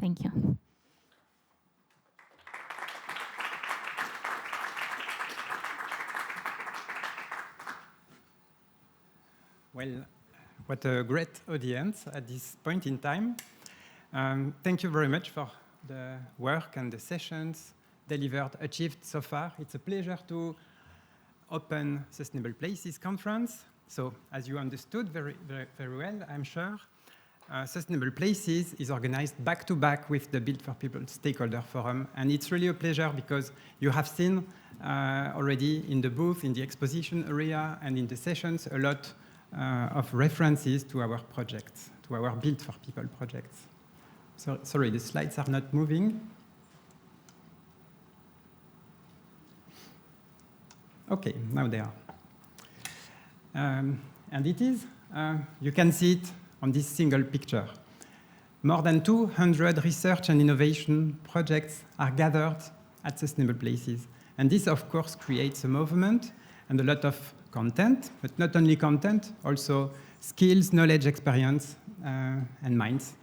Thank you. Well, what a great audience at this point in time. Thank you very much for the work and the sessions delivered, achieved so far. It's a pleasure to open Sustainable Places Conference. So, as you understood very well, I'm sure, Sustainable Places is organized back-to-back with the Build for People Stakeholder Forum. And it's really a pleasure because you have seen already in the booth, in the exposition area, and in the sessions, a lot of references to our projects, to our Build for People projects. So, sorry, the slides are not moving. Okay, now they are. And it is, you can see it on this single picture. More than 200 research and innovation projects are gathered at Sustainable Places. And this, of course, creates a movement and a lot of content, but not only content, also skills, knowledge, experience, and minds.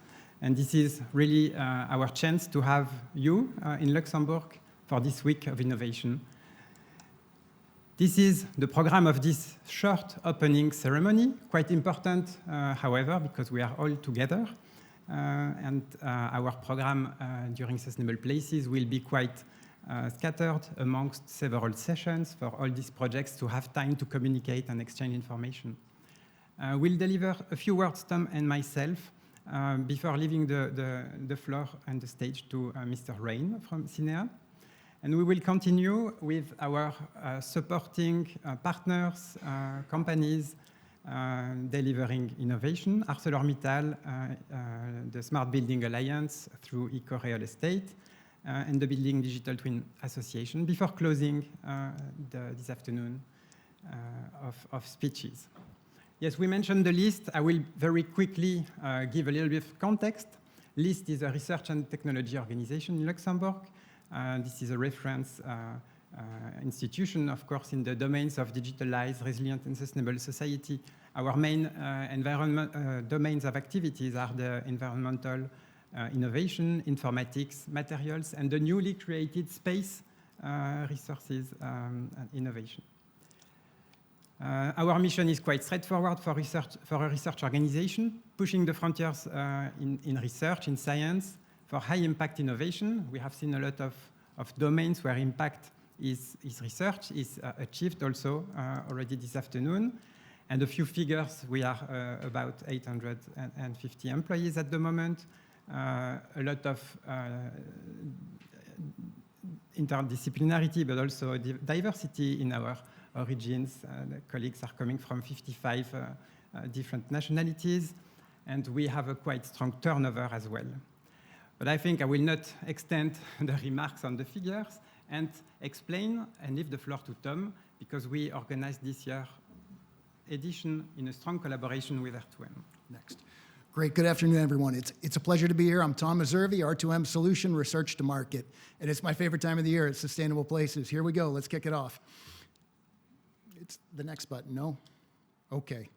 And this is really our chance to have you in Luxembourg for this week of innovation. This is the program of this short opening ceremony, quite important, however, because we are all together. And our program during Sustainable Places will be quite scattered amongst several sessions for all these projects to have time to communicate and exchange information. We'll deliver a few words, Tom and myself, before leaving the floor and the stage to Mr. Rhein from CINEA. And we will continue with our supporting partners, companies delivering innovation, ArcelorMittal, the Smart Building Alliance through Eco Real Estate, and the Building Digital Twin Association, before closing this afternoon of speeches. Yes, we mentioned the LIST. I will very quickly give a little bit of context. LIST is a research and technology organization in Luxembourg. This is a reference institution, of course, in the domains of digitalized, resilient, and sustainable society. Our main domains of activities are the environmental innovation, informatics, materials, and the newly created space resources and innovation. Our mission is quite straightforward for a research organization, pushing the frontiers in research, in science, for high-impact innovation. We have seen a lot of domains where impact is research, is achieved also already this afternoon. And a few figures, we are about 850 employees at the moment. A lot of interdisciplinarity, but also diversity in our origins. The colleagues are coming from 55 different nationalities, and we have a quite strong turnover as well. But I think I will not extend the remarks on the figures and explain and leave the floor to Tom, because we organized this year's edition in a strong collaboration with R2M. Next. Great. Good afternoon, everyone. It's a pleasure to be here. I'm Tom Messervey, R2M Solution Research to Market. And it's my favorite time of the year. It's Sustainable Places. Here we go. Let's kick it off. It's the next button. No? Okay.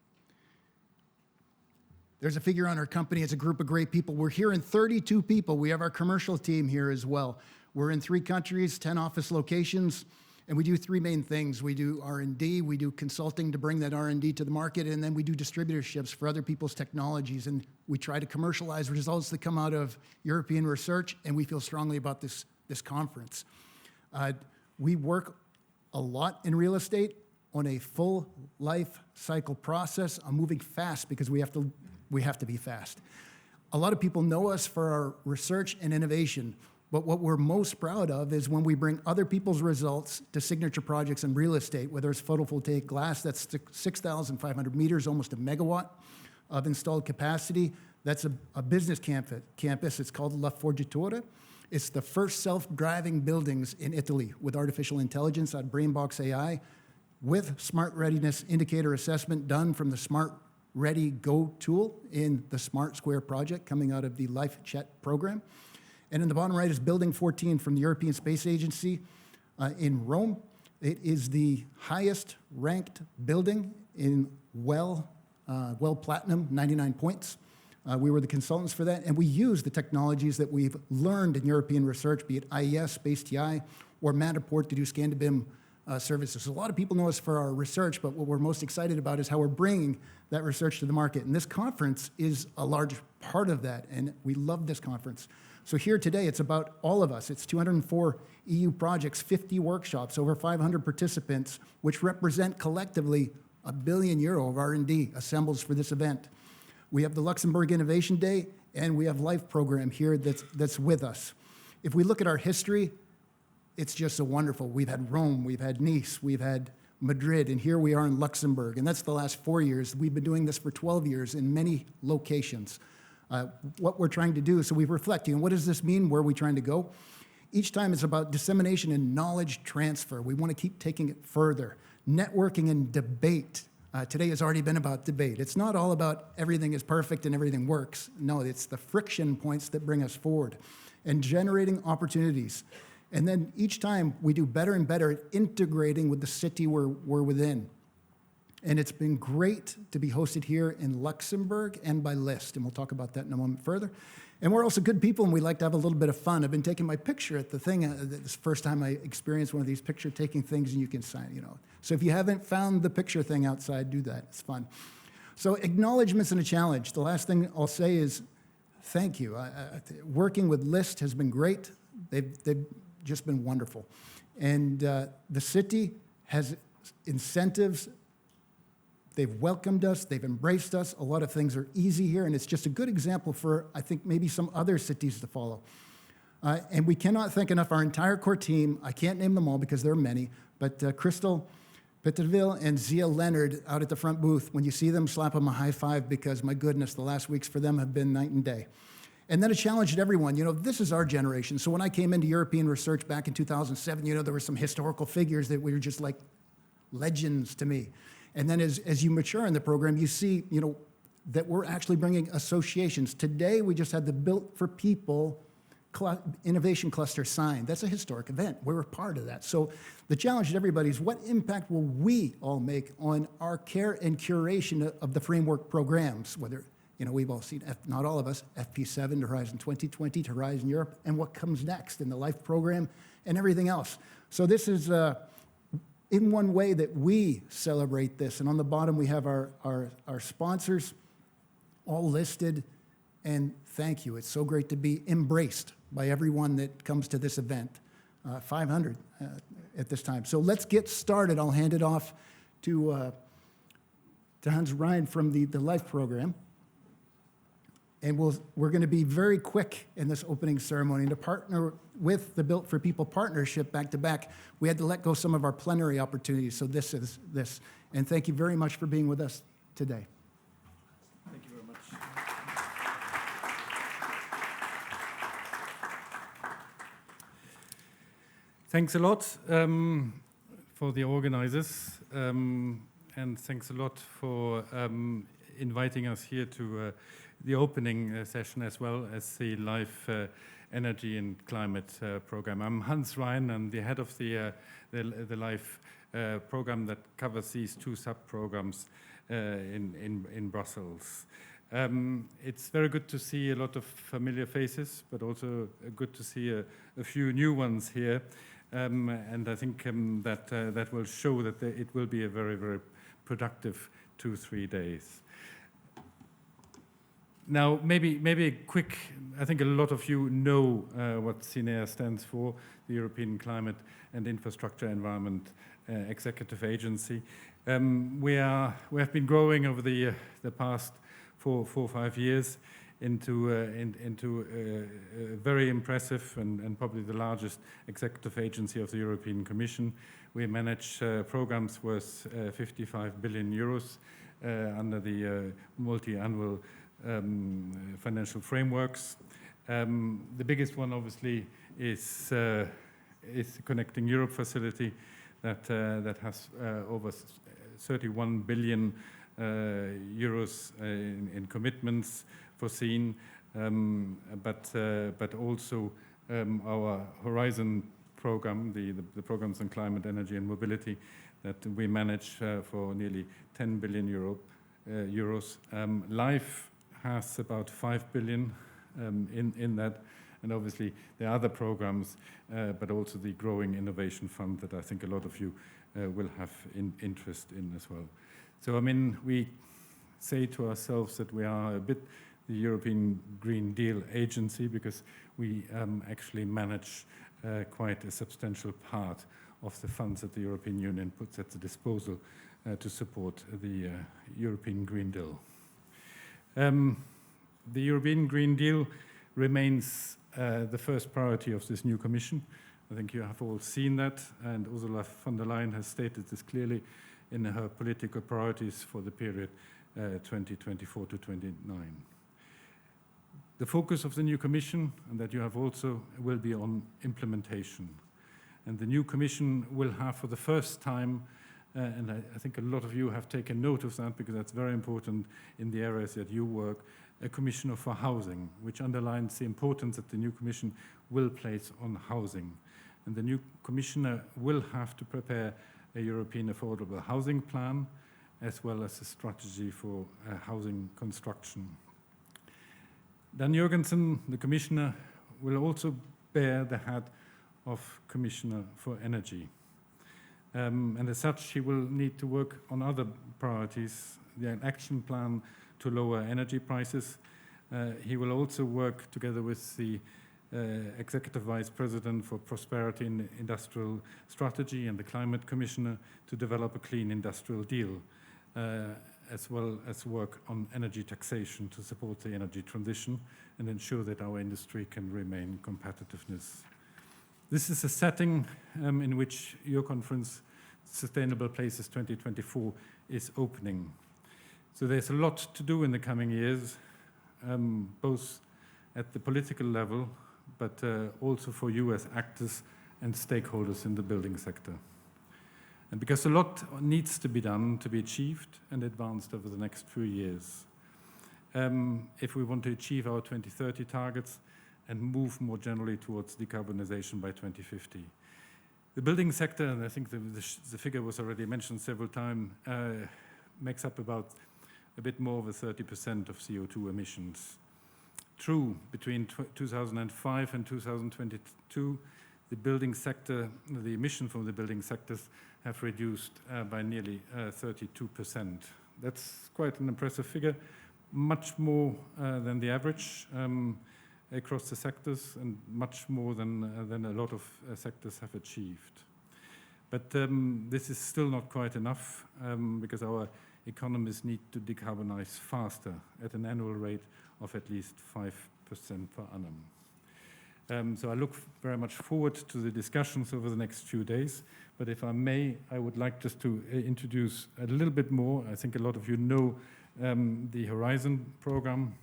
There's a figure on our company. It's a group of great people. We're here in 32 people. We have our commercial team here as well. We're in 3 countries, 10 office locations, and we do 3 main things. We do R&D, we do consulting to bring that R&D to the market, and then we do distributorships for other people's technologies, and we try to commercialize results that come out of European research, and we feel strongly about this conference. We work a lot in real estate on a full life cycle process. I'm moving fast because we have to be fast. A lot of people know us for our research and innovation, but what we're most proud of is when we bring other people's results to signature projects in real estate, whether it's photovoltaic glass, that's 6,500 meters, almost a megawatt of installed capacity. That's a business campus. It's called La Forgiatura. It's the first self-driving buildings in Italy with artificial intelligence on Brainbox AI, with smart readiness indicator assessment done from the Smart Ready Go tool in the Smart Square project coming out of the LifeChat program. And in the bottom right is Building 14 from the European Space Agency in Rome. It is the highest ranked building in WELL Platinum, 99 points. We were the consultants for that, and we used the technologies that we've learned in European research, be it IES, Space TI, or Matterport to do scan-to-BIM services. So a lot of people know us for our research, but what we're most excited about is how we're bringing that research to the market. And this conference is a large part of that, and we love this conference. So here today, it's about all of us. It's 204 EU projects, 50 workshops, over 500 participants, which represent collectively €1 billion of R&D assembles for this event. We have the Luxembourg Innovation Day, and we have LIFE program here that's with us. If we look at our history, it's just so wonderful. We've had Rome, we've had Nice, we've had Madrid, and here we are in Luxembourg, and that's the last 4 years. We've been doing this for 12 years in many locations. What we're trying to do, so we're reflecting, what does this mean? Where are we trying to go? Each time it's about dissemination and knowledge transfer. We want to keep taking it further. Networking and debate. Today has already been about debate. It's not all about everything is perfect and everything works. No, it's the friction points that bring us forward and generating opportunities. And then each time we do better and better at integrating with the city we're within. And it's been great to be hosted here in Luxembourg and by list, and we'll talk about that in a moment further. And we're also good people, and we like to have a little bit of fun. I've been taking my picture at the thing. This is the first time I experienced one of these picture-taking things, and you can sign, you know. So if you haven't found the picture thing outside, do that. It's fun. So acknowledgements and a challenge. The last thing I'll say is thank you. Working with LIST has been great. They've just been wonderful. And the city has incentives. They've welcomed us, they've embraced us. A lot of things are easy here, and it's just a good example for, I think, maybe some other cities to follow. And we cannot thank enough our entire core team. I can't name them all because there are many, but Crystal Petterville and Zia Leonard out at the front booth, when you see them, slap them a high five, because my goodness, the last weeks for them have been night and day. And then a challenge to everyone. You know, this is our generation. So when I came into European research back in 2007, you know, there were some historical figures that were just like legends to me. And then as you mature in the program, you see, you know, that we're actually bringing associations. Today, we just had the Built for People Innovation Cluster signed. That's a historic event. We're a part of that. So the challenge to everybody is, what impact will we all make on our care and curation of the framework programs, whether, you know, we've all seen, not all of us, FP7 to Horizon 2020 to Horizon Europe, and what comes next in the LIFE program and everything else. So this is in one way that we celebrate this. And on the bottom, we have our sponsors all listed. And thank you. It's so great to be embraced by everyone that comes to this event. 500 at this time. So let's get started. I'll hand it off to Hans Rhein from the LIFE program. And we're going to be very quick in this opening ceremony. To partner with the Built for People partnership back-to-back, we had to let go some of our plenary opportunities, so this is this. And thank you very much for being with us today. Thank you very much. Thanks a lot for the organizers, and thanks a lot for inviting us here to the opening session, as well as the LIFE Energy and Climate program. I'm Hans Rhein. I'm the head of the LIFE program that covers these two sub-programs in Brussels. It's very good to see a lot of familiar faces, but also good to see a few new ones here. And I think that will show that it will be a very, very productive 2-3 days. Now, maybe a quick, I think a lot of you know what CINEA stands for, the European Climate and Infrastructure Environment Executive Agency. We have been growing over the past 4 or 5 years into a very impressive and probably the largest executive agency of the European Commission. We manage programs worth 55 billion euros under the multi-annual financial frameworks. The biggest one, obviously, is the Connecting Europe facility that has over 31 billion euros in commitments foreseen, but also our Horizon program, the programs on climate, energy, and mobility that we manage for nearly 10 billion euros. LIFE has about 5 billion in that. And obviously, there are other programs, but also the growing innovation fund that I think a lot of you will have interest in as well. So, I mean, we say to ourselves that we are a bit the European Green Deal agency because we actually manage quite a substantial part of the funds that the European Union puts at the disposal to support the European Green Deal. The European Green Deal remains the first priority of this new Commission. I think you have all seen that, and Ursula von der Leyen has stated this clearly in her political priorities for the period 2024 to 29. The focus of the new Commission, and that you have also, will be on implementation. And the new Commission will have for the first time, and I think a lot of you have taken note of that because that's very important in the areas that you work, a Commissioner for Housing, which underlines the importance that the new Commission will place on housing. And the new Commissioner will have to prepare a European affordable housing plan, as well as a strategy for housing construction. Dan Jørgensen, the Commissioner, will also bear the hat of Commissioner for Energy. And as such, he will need to work on other priorities, the action plan to lower energy prices. He will also work together with the Executive Vice President for Prosperity and Industrial Strategy and the Climate Commissioner to develop a clean industrial deal, as well as work on energy taxation to support the energy transition and ensure that our industry can remain competitiveness. This is a setting in which your conference, Sustainable Places 2024, is opening. So there's a lot to do in the coming years, both at the political level, but also for you as actors and stakeholders in the building sector. And because a lot needs to be done to be achieved and advanced over the next few years, if we want to achieve our 2030 targets and move more generally towards decarbonization by 2050. The building sector, and I think the figure was already mentioned several times, makes up about a bit more than 30% of CO2 emissions. True, between 2005 and 2022, the building sector, the emission from the building sectors have reduced by nearly 32%. That's quite an impressive figure, much more than the average across the sectors and much more than a lot of sectors have achieved. But this is still not quite enough because our economies need to decarbonize faster at an annual rate of at least 5% per annum. So I look very much forward to the discussions over the next few days. But if I may, I would like just to introduce a little bit more. I think a lot of you know the Horizon program,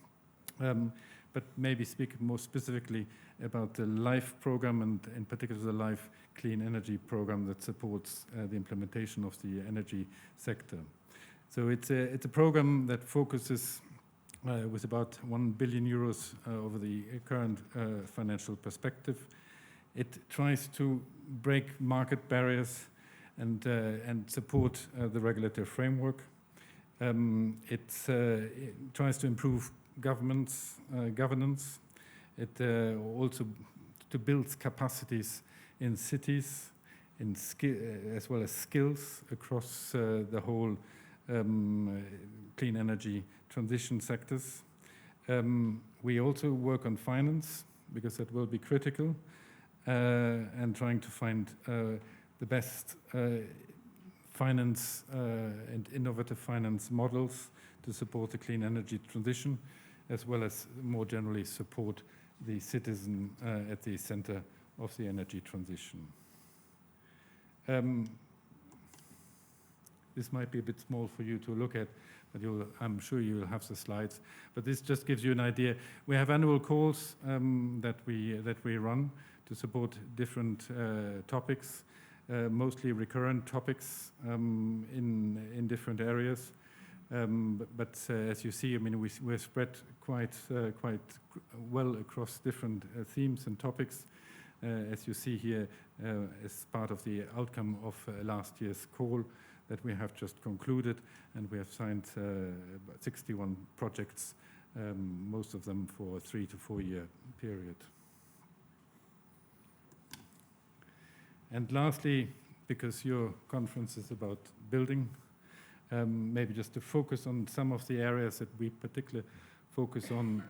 but maybe speak more specifically about the LIFE program and in particular the LIFE Clean Energy program that supports the implementation of the energy sector. So it's a program that focuses with about 1 billion euros over the current financial perspective. It tries to break market barriers and support the regulatory framework. It tries to improve governance. It also to build capacities in cities, as well as skills across the whole clean energy transition sectors. We also work on finance because that will be critical and trying to find the best finance and innovative finance models to support the clean energy transition, as well as more generally support the citizen at the center of the energy transition. This might be a bit small for you to look at, but I'm sure you will have the slides. But this just gives you an idea. We have annual calls that we run to support different topics, mostly recurrent topics in different areas. But as you see, I mean, we're spread quite well across different themes and topics. As you see here, as part of the outcome of last year's call that we have just concluded, and we have signed 61 projects most of them for a 3 to 4 year period. And lastly, because your conference is about building, maybe just to focus on some of the areas that we particularly focus on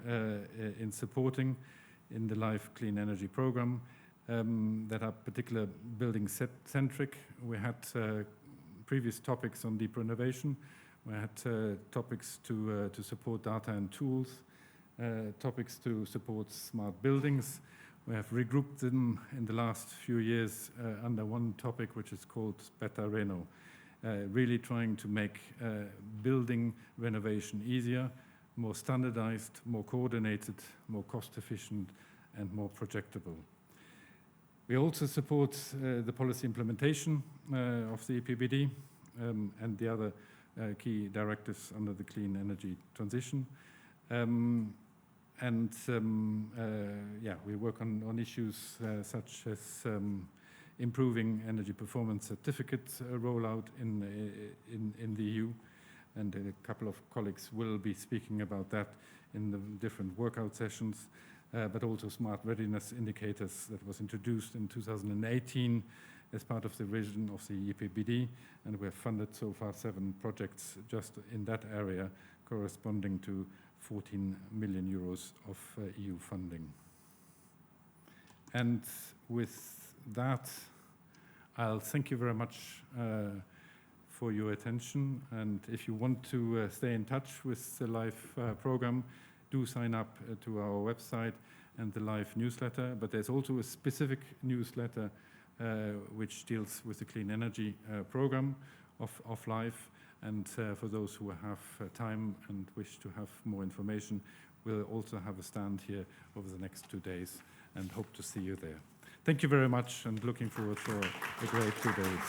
in supporting in the LIFE Clean Energy Program that are particular building centric. We had previous topics on deep renovation. We had topics to support data and tools, topics to support smart buildings. We have regrouped them in the last few years under one topic, which is called Better Reno, really trying to make building renovation easier, more standardized, more coordinated, more cost efficient, and more projectable. We also support the policy implementation of the EPBD and the other key directives under the clean energy transition. We work on issues such as improving energy performance certificate rollout in the EU, and a couple of colleagues will be speaking about that in the different workout sessions, but also smart readiness indicators that was introduced in 2018 as part of the vision of the EPBD, and we have funded so far 7 projects just in that area, corresponding to 14 million euros of EU funding. And with that, I'll thank you very much for your attention. And if you want to stay in touch with the LIFE program, do sign up to our website and the LIFE newsletter. But there's also a specific newsletter which deals with the clean energy program of LIFE. And for those who have time and wish to have more information, we'll also have a stand here over the next 2 days and hope to see you there. Thank you very much, and looking forward for a great 2 days.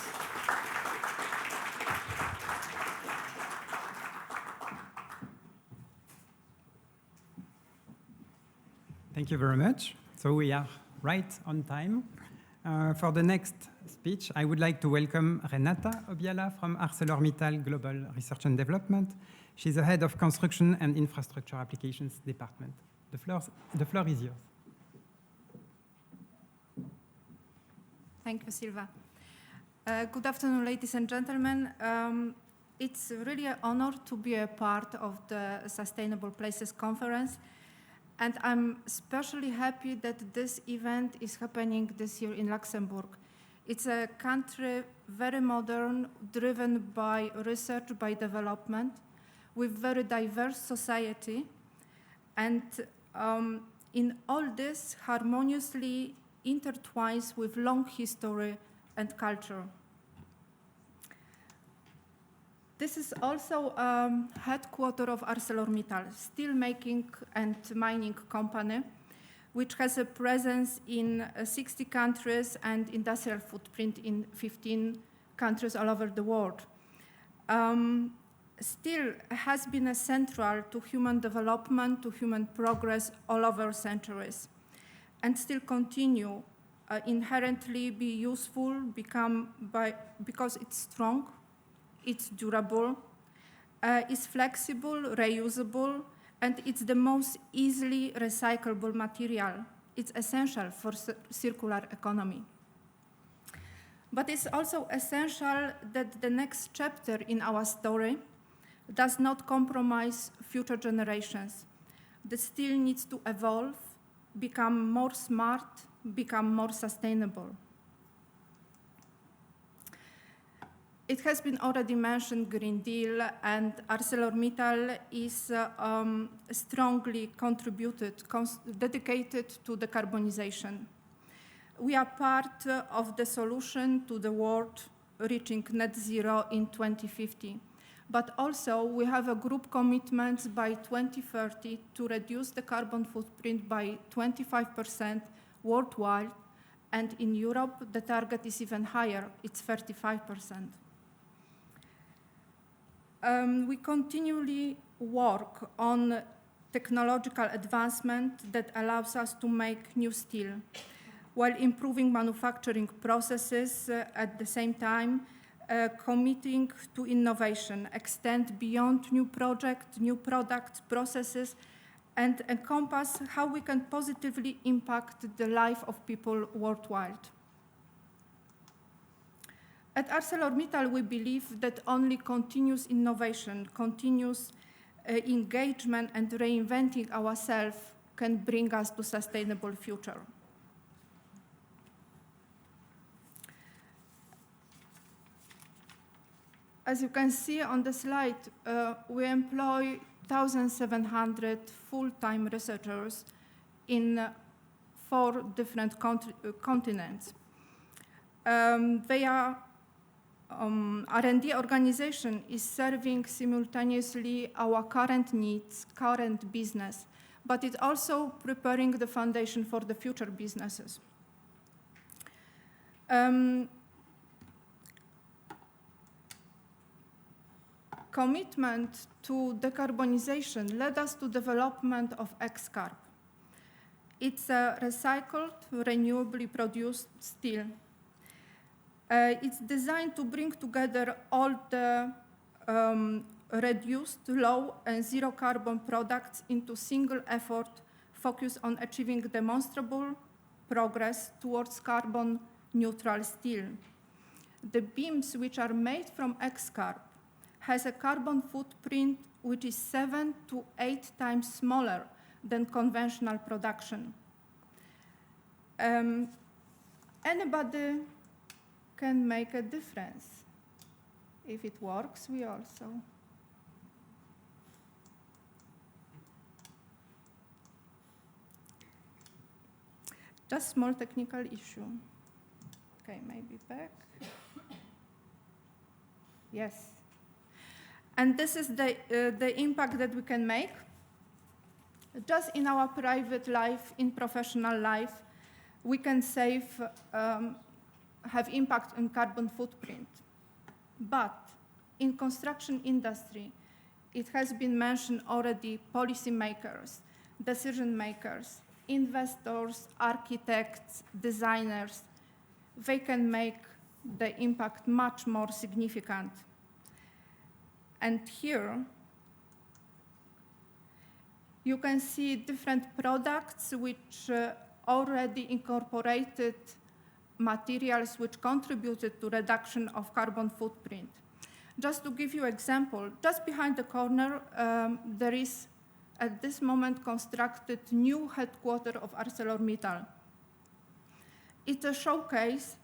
Thank you very much. So we are right on time. For the next speech, I would like to welcome Renata Obiala from ArcelorMittal Global Research and Development. She's the head of Construction and Infrastructure Applications Department. The floor is yours. Thank you, Sylvain. Good afternoon, ladies and gentlemen. It's really an honor to be a part of the Sustainable Places Conference. And I'm especially happy that this event is happening this year in Luxembourg. It's a country very modern, driven by research, by development, with very diverse society. And in all this, harmoniously intertwines with long history and culture. This is also headquarters of ArcelorMittal, steelmaking and mining company, which has a presence in 60 countries and industrial footprint in 15 countries all over the world. Steel has been central to human development, to human progress all over centuries, and still continue inherently be useful because it's strong, it's durable, it's flexible, reusable, and it's the most easily recyclable material. It's essential for circular economy. But it's also essential that the next chapter in our story does not compromise future generations. The steel needs to evolve, become more smart, become more sustainable. It has been already mentioned, Green Deal, and ArcelorMittal is strongly dedicated to decarbonization. We are part of the solution to the world reaching net zero in 2050. But also, we have a group commitment by 2030 to reduce the carbon footprint by 25% worldwide, and in Europe, the target is even higher, it's 35%. We continually work on technological advancement that allows us to make new steel, while improving manufacturing processes at the same time, committing to innovation, extend beyond new projects, new products, processes, and encompass how we can positively impact the life of people worldwide. At ArcelorMittal, we believe that only continuous innovation, continuous engagement, and reinventing ourselves can bring us to a sustainable future. As you can see on the slide, we employ 1,700 full-time researchers in 4 different continents. Their R&D organization is serving simultaneously our current needs, current business, but it's also preparing the foundation for the future businesses. Commitment to decarbonization led us to development of X-Carb. It's a recycled, renewably produced steel. It's designed to bring together all the reduced, low, and zero carbon products into single effort focused on achieving demonstrable progress towards carbon neutral steel. The beams which are made from X-Carb has a carbon footprint which is 7 to 8 times smaller than conventional production. Anybody can make a difference. If it works, we also. Just small technical issue. Okay, maybe back. Yes. And this is the impact that we can make. Just in our private life, in professional life, we can save, have impact on carbon footprint. But in construction industry, it has been mentioned already, policymakers, decision makers, investors, architects, designers, they can make the impact much more significant. And here, you can see different products which already incorporated materials which contributed to reduction of carbon footprint. Just to give you an example, just behind the corner, there is, at this moment, constructed new headquarters of ArcelorMittal. It's a showcase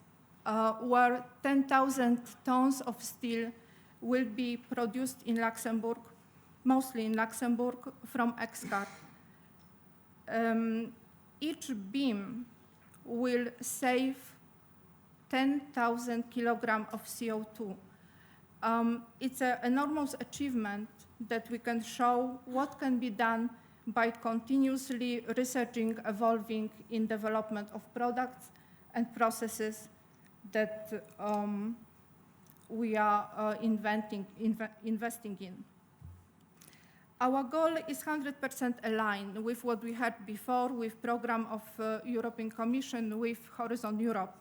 where 10,000 tons of steel will be produced in Luxembourg, mostly in Luxembourg, from X-Carb. Each beam will save 10,000 kilograms of CO2. It's an enormous achievement that we can show what can be done by continuously researching, evolving in development of products and processes that we are investing in. Our goal is 100% aligned with what we had before with program of European Commission with Horizon Europe.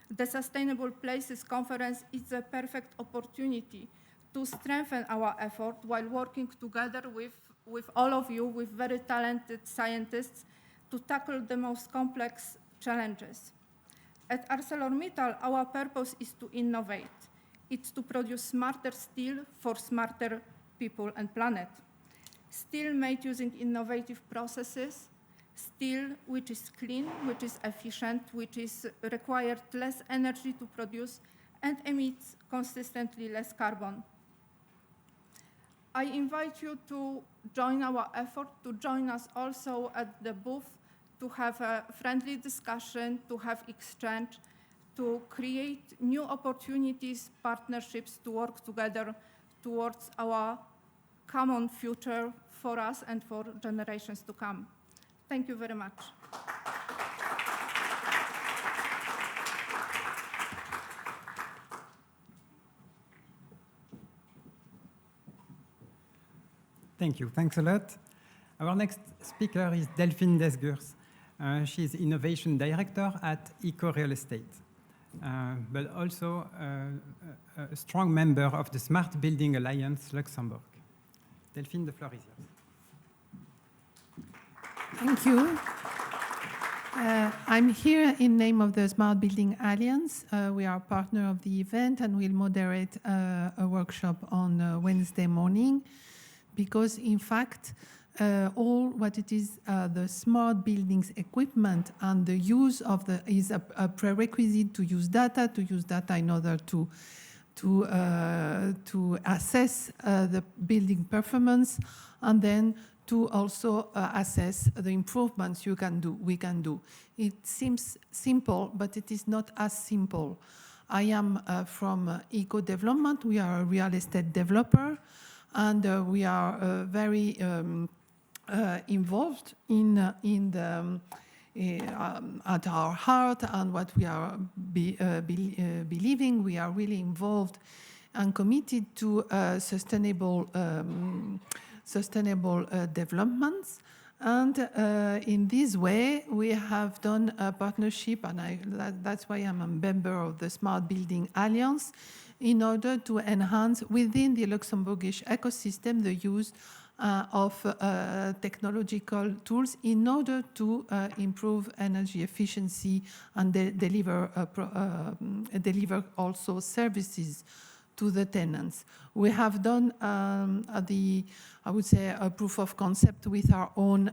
The Sustainable Places Conference is a perfect opportunity to strengthen our effort while working together with all of you, with very talented scientists, to tackle the most complex challenges. At ArcelorMittal, our purpose is to innovate. It's to produce smarter steel for smarter people and planet. Steel made using innovative processes, steel which is clean, which is efficient, which is required less energy to produce and emits consistently less carbon. I invite you to join our effort, to join us also at the booth, to have a friendly discussion, to have exchange, to create new opportunities, partnerships, to work together towards our common future for us and for generations to come. Thank you very much. Thank you. Thanks a lot. Our next speaker is Delphine Desgurse. She is Innovation Director at Eco Real Estate, but also a strong member of the Smart Building Alliance Luxembourg. Delphine, the floor is yours. Thank you. I'm here in name of the Smart Building Alliance. We are a partner of the event and will moderate a workshop on Wednesday morning because, in fact, all what it is, the smart buildings equipment and the use of the is a prerequisite to use data in order to assess the building performance and then to also assess the improvements we can do. It seems simple, but it is not as simple. I am from Eco Development. We are a real estate developer, and we are very involved in the at our heart and what we are believing. We are really involved and committed to sustainable developments. And in this way, we have done a partnership, and that's why I'm a member of the Smart Building Alliance, in order to enhance within the Luxembourgish ecosystem the use of technological tools in order to improve energy efficiency and deliver also services to the tenants. We have done I would say, a proof of concept with our own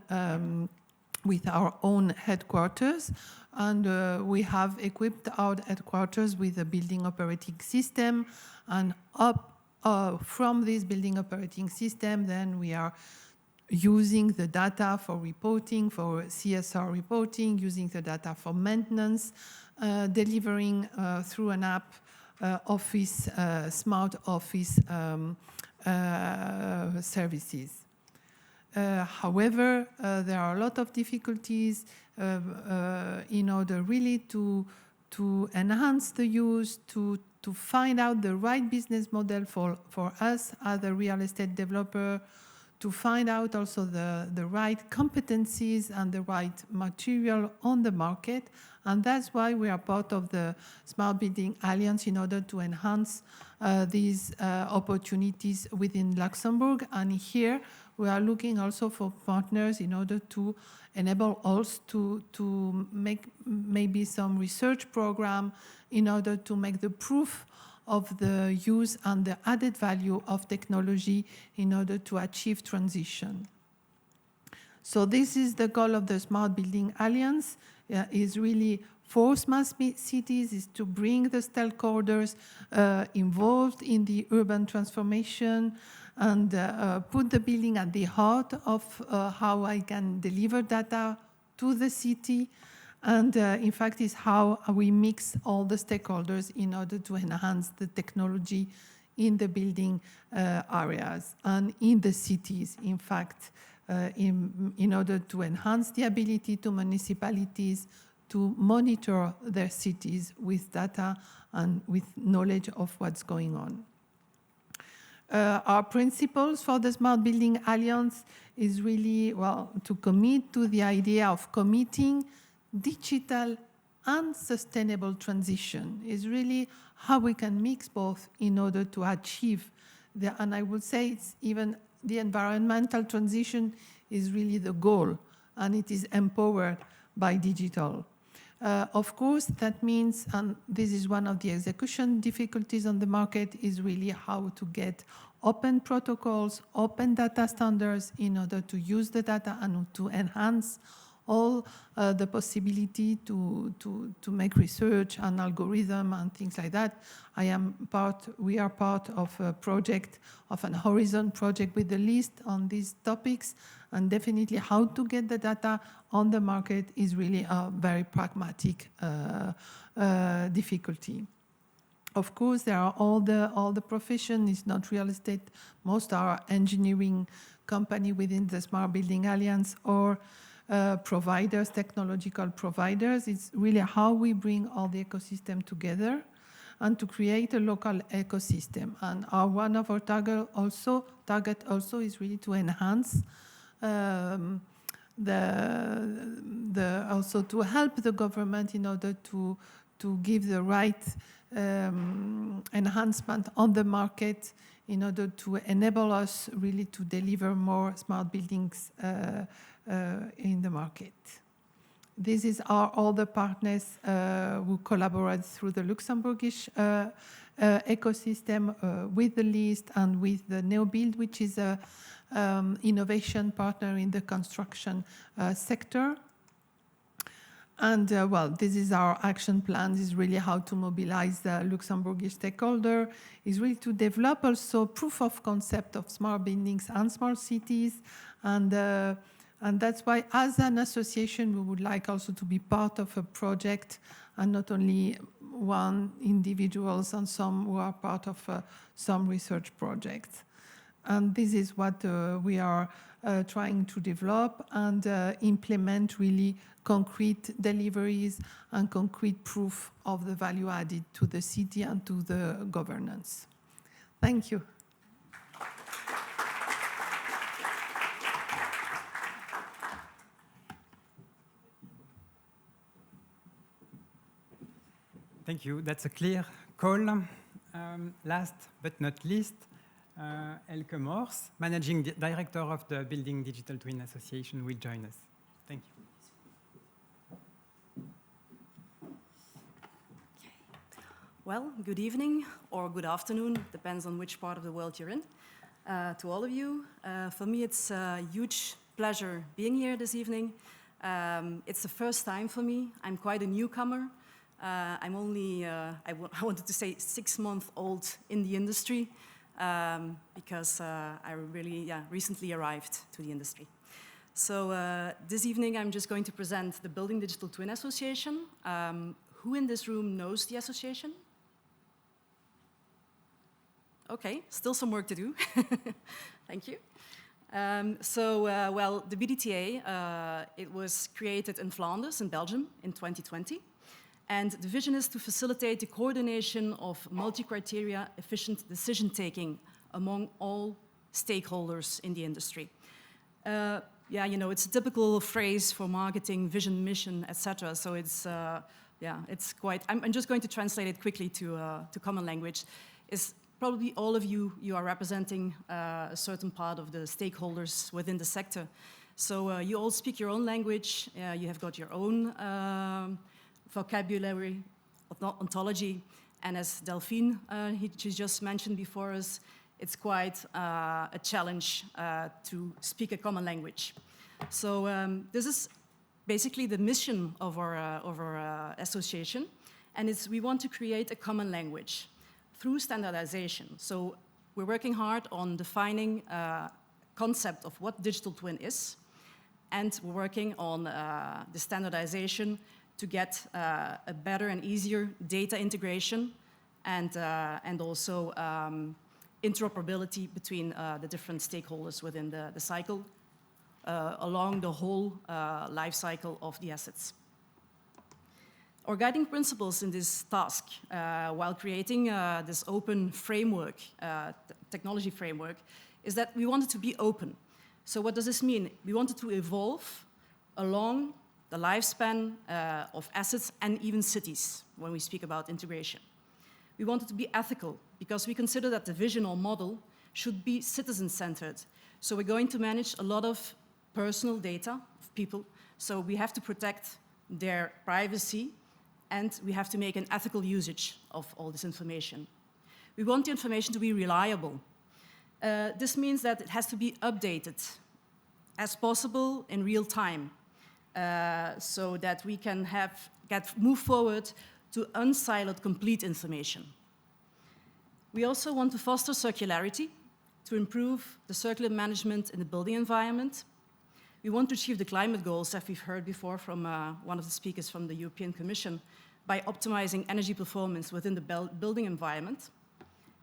headquarters, and we have equipped our headquarters with a building operating system, and from this building operating system, then we are using the data for reporting, for CSR reporting, using the data for maintenance, delivering through an app smart office services. However, there are a lot of difficulties in order really to enhance the use, to find out the right business model for us as a real estate developer, to find out also the right competencies and the right material on the market. And that's why we are part of the Smart Building Alliance in order to enhance these opportunities within Luxembourg. And here we are looking also for partners in order to enable us to make maybe some research program in order to make the proof of the use and the added value of technology in order to achieve transition. So this is the goal of the Smart Building Alliance, is really for smart cities, is to bring the stakeholders involved in the urban transformation and put the building at the heart of how I can deliver data to the city. And in fact, is how we mix all the stakeholders in order to enhance the technology in the building areas and in the cities, in fact, in order to enhance the ability to municipalities to monitor their cities with data and with knowledge of what's going on. Our principles for the Smart Building Alliance is really, well, to commit to the idea of committing digital and sustainable transition is really how we can mix both in order to achieve and I would say it's even the environmental transition is really the goal, and it is empowered by digital. Of course, that means, and this is one of the execution difficulties on the market, is really how to get open protocols, open data standards in order to use the data and to enhance all the possibility to make research and algorithm and things like that. We are part of a project, of an Horizon project with the list on these topics, and definitely how to get the data on the market is really a very pragmatic difficulty. Of course, there are all the profession. It's not real estate. Most are engineering company within the Smart Building Alliance or providers, technological providers. It's really how we bring all the ecosystem together and to create a local ecosystem. And one of our target also is really to enhance also to help the government in order to give the right enhancement on the market in order to enable us really to deliver more smart buildings in the market. This is our other partners who collaborate through the Luxembourgish ecosystem with the LIST and with the NeoBuild, which is a innovation partner in the construction sector. And well, this is our action plan. This is really how to mobilize the Luxembourgish stakeholder. Is really to develop also proof of concept of smart buildings and smart cities. And that's why, as an association, we would like also to be part of a project and not only one individuals and some who are part of some research projects. And this is what we are trying to develop and implement really concrete deliveries and concrete proof of the value added to the city and to the governance. Thank you. Thank you. That's a clear call. Last but not least, Elke, Managing Director of the Building Digital Twin Association, will join us. Thank you. Well, good evening or good afternoon, depends on which part of the world you're in, to all of you. For me, it's a huge pleasure being here this evening. It's the first time for me. I'm quite a newcomer. I'm only, I wanted to say 6 months old in the industry because I really recently arrived to the industry. So this evening I'm just going to present the Building Digital Twin Association. Who in this room knows the association? Okay, still some work to do. Thank you. Well, the BDTA, it was created in Flanders, in Belgium, in 2020. And the vision is to facilitate the coordination of multi-criteria efficient decision-taking among all stakeholders in the industry. Yeah, you know, it's a typical phrase for marketing, vision, mission, etc. So it's, yeah, it's quite, I'm just going to translate it quickly to common language. It's probably all of you, you are representing a certain part of the stakeholders within the sector. So you all speak your own language, you have got your own vocabulary, ontology, and as Delphine, she just mentioned before us, it's quite a challenge to speak a common language. So this is basically the mission of our association, and it's we want to create a common language through standardization. So we're working hard on defining a concept of what digital twin is, and we're working on the standardization to get a better and easier data integration and also interoperability between the different stakeholders within the cycle along the whole life cycle of the assets. Our guiding principles in this task, while creating this open framework, technology framework, is that we want it to be open. So what does this mean? We want it to evolve along the lifespan of assets and even cities when we speak about integration. We want it to be ethical because we consider that the vision or model should be citizen-centered. So we're going to manage a lot of personal data of people. So we have to protect their privacy and we have to make an ethical usage of all this information. We want the information to be reliable. This means that it has to be updated as possible in real time. So that we can move forward to unsiloed complete information. We also want to foster circularity to improve the circular management in the building environment. We want to achieve the climate goals, as we've heard before from one of the speakers from the European Commission, by optimizing energy performance within the building environment.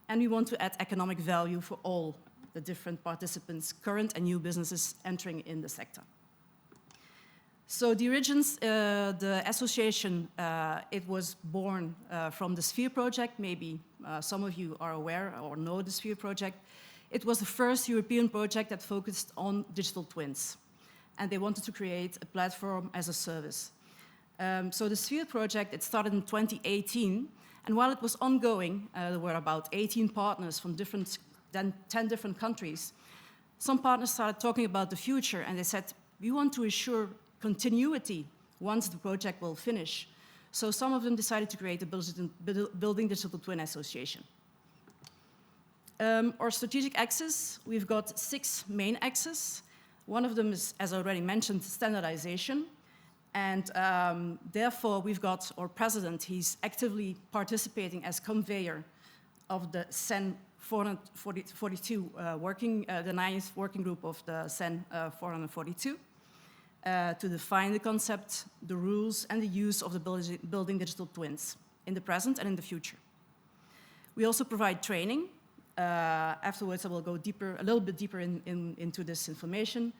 And we want to add economic value for all the different participants, current and new businesses entering in the sector. So the origins, the association, it was born from the Sphere project. Maybe some of you are aware or know the Sphere project. It was the first European project that focused on digital twins. And they wanted to create a platform as a service. So the Sphere project, it started in 2018. And while it was ongoing, there were about 18 partners from different then 10 different countries, some partners started talking about the future, and they said, we want to assure continuity once the project will finish. So some of them decided to create the Building Digital Twin Association. Our strategic axis, we've got 6 main axes. One of them is, as I already mentioned, standardization. And therefore, we've got our president, he's actively participating as conveyor of the CEN 442 the 9th working group of the CEN 442, to define the concept, the rules, and the use of the building digital twins in the present and in the future. We also provide training. Afterwards, I will go deeper, a little bit deeper into this information.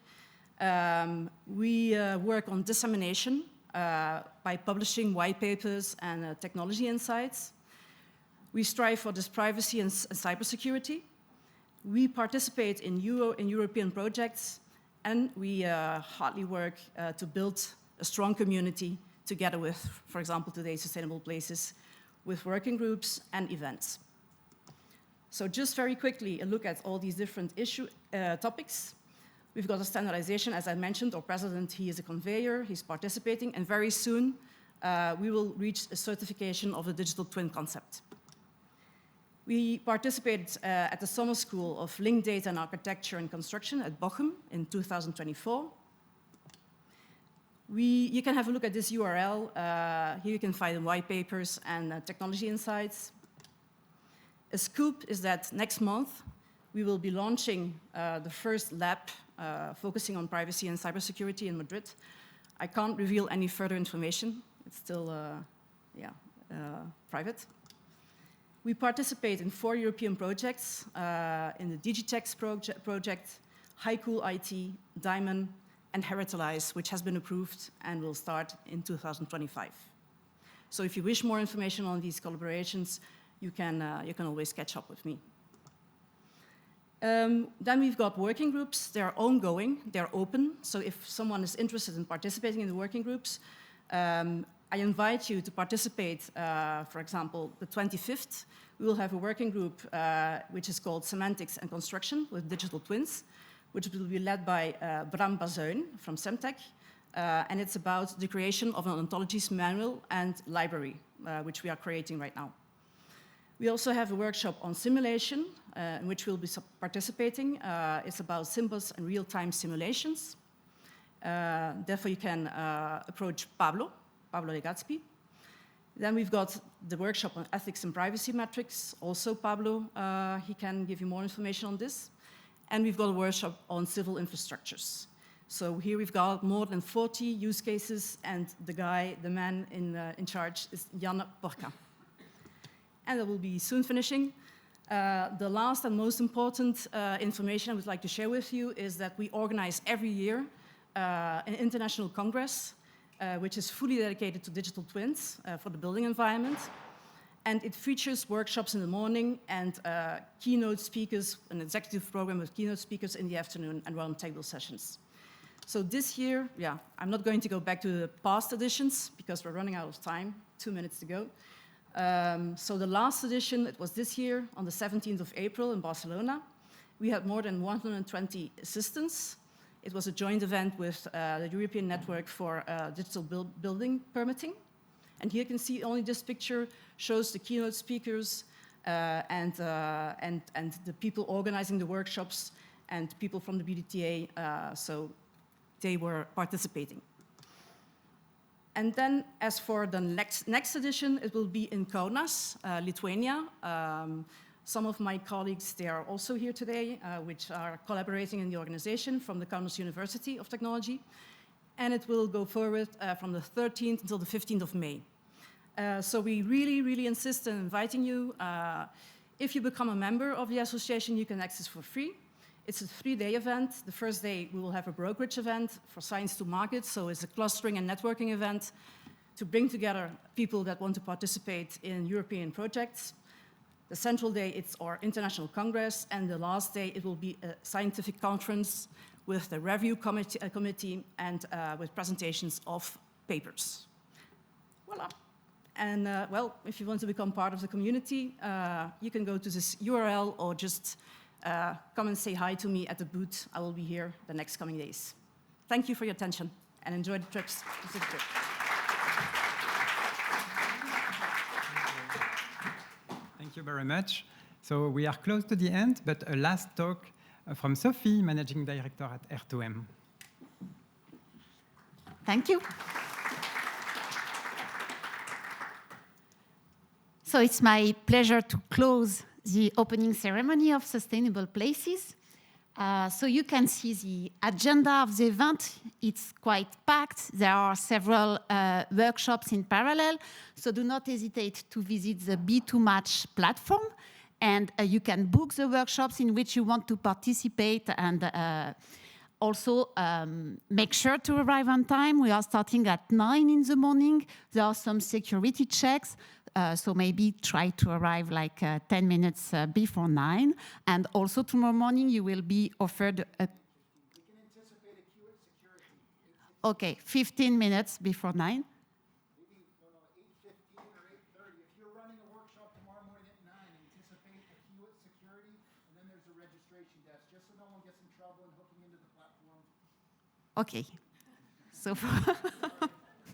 We work on dissemination by publishing white papers and technology insights. We strive for this privacy and cybersecurity. We participate in European projects, and we hardly work to build a strong community together with, for example, today's Sustainable Places, with working groups and events. So just very quickly, a look at all these different topics. We've got a standardization, as I mentioned. Our president, he is a conveyor, he's participating, and very soon we will reach a certification of the digital twin concept. We participated at the summer school of Linked Data and Architecture and Construction at Bochum in 2024. You can have a look at this URL. Here you can find the white papers and technology insights. A scoop is that next month we will be launching the first lab focusing on privacy and cybersecurity in Madrid. I can't reveal any further information. It's still private. We participate in 4 European projects, in the Digitex project, HiCool IT, Diamond, and Heritalize, which has been approved and will start in 2025. So if you wish more information on these collaborations, you can always catch up with me. Then we've got working groups. They're ongoing, they're open. So if someone is interested in participating in the working groups, I invite you to participate. For example, the 25th, we will have a working group which is called Semantics and Construction with Digital Twins, which will be led by Bram Bazuin from Semtech. And it's about the creation of an ontologies manual and library, which we are creating right now. We also have a workshop on simulation, in which we'll be participating. It's about symbols and real-time simulations. Therefore, you can approach Pablo Legazpi. Then we've got the workshop on ethics and privacy metrics. Also, Pablo, he can give you more information on this. And we've got a workshop on civil infrastructures. So here we've got more than 40 use cases, and the man in charge is Jan Porca. And that will be soon finishing. The last and most important information I would like to share with you is that we organize every year an international congress, which is fully dedicated to digital twins for the building environment. And it features workshops in the morning and keynote speakers, an executive program with keynote speakers in the afternoon and roundtable sessions. So this year, I'm not going to go back to the past editions because we're running out of time, 2 minutes to go. So the last edition, it was this year on the 17th of April in Barcelona. We had more than 120 assistants. It was a joint event with the European Network for Digital Building Permitting. And here you can see only this picture shows the keynote speakers and the people organizing the workshops and people from the BDTA, so they were participating. And then as for the next edition, it will be in Kaunas, Lithuania. Some of my colleagues, they are also here today, which are collaborating in the organization from the Kaunas University of Technology. And it will go forward from the 13th until the 15th of May. So we really, really insist on inviting you. If you become a member of the association, you can access for free. It's a 3-day event. The first day, we will have a brokerage event for science to market. So it's a clustering and networking event to bring together people that want to participate in European projects. The central day, it's our international congress. And the last day, it will be a scientific conference with the review committee and with presentations of papers. Voila. And well, if you want to become part of the community, you can go to this URL or just come and say hi to me at the booth. I will be here the next coming days. Thank you for your attention and enjoy the trips. Thank you very much. So we are close to the end, but a last talk from Sophie, Managing Director at R2M. Thank you. So it's my pleasure to close the opening ceremony of Sustainable Places. So you can see the agenda of the event. It's quite packed. There are several workshops in parallel. So do not hesitate to visit the B2Match platform. And you can book the workshops in which you want to participate, and also make sure to arrive on time. We are starting at 9 in the morning. There are some security checks. So maybe try to arrive like 10 minutes before 9. And also tomorrow morning you will be offered a... We can anticipate a queue at security. Okay, 15 minutes before 9. Maybe 8:15 or 8:30. If you're running a workshop tomorrow morning at 9, anticipate a queue at security, and then there's a registration desk, just so no one gets in trouble and hooking into the platform. Okay. So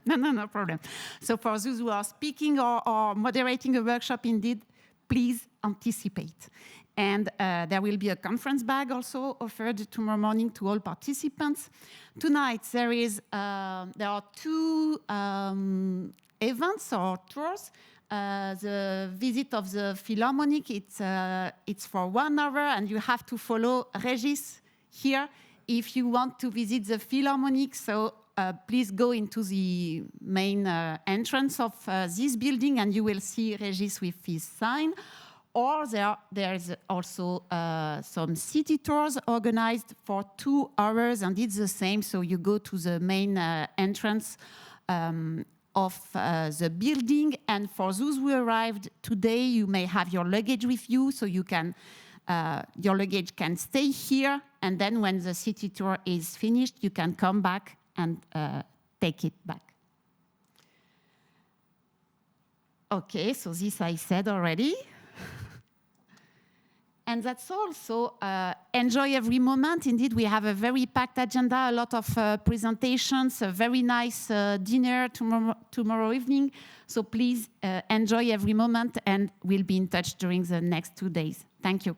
no problem. So for those who are speaking or moderating a workshop, indeed, please anticipate. And there will be a conference bag also offered tomorrow morning to all participants. Tonight there are two events or tours. The visit of the Philharmonic, it's for 1 hour, and you have to follow Régis here if you want to visit the Philharmonic. So please go into the main entrance of this building, and you will see Régis with his sign. Or there is also some city tours organized for 2 hours, and it's the same. So you go to the main entrance of the building. And for those who arrived today, you may have your luggage with you, so you can your luggage can stay here. And then when the city tour is finished, you can come back and take it back. Okay, so this I said already. And that's all. So enjoy every moment. Indeed, we have a very packed agenda, a lot of presentations, a very nice dinner tomorrow evening. So please enjoy every moment, and we'll be in touch during the next 2 days. Thank you.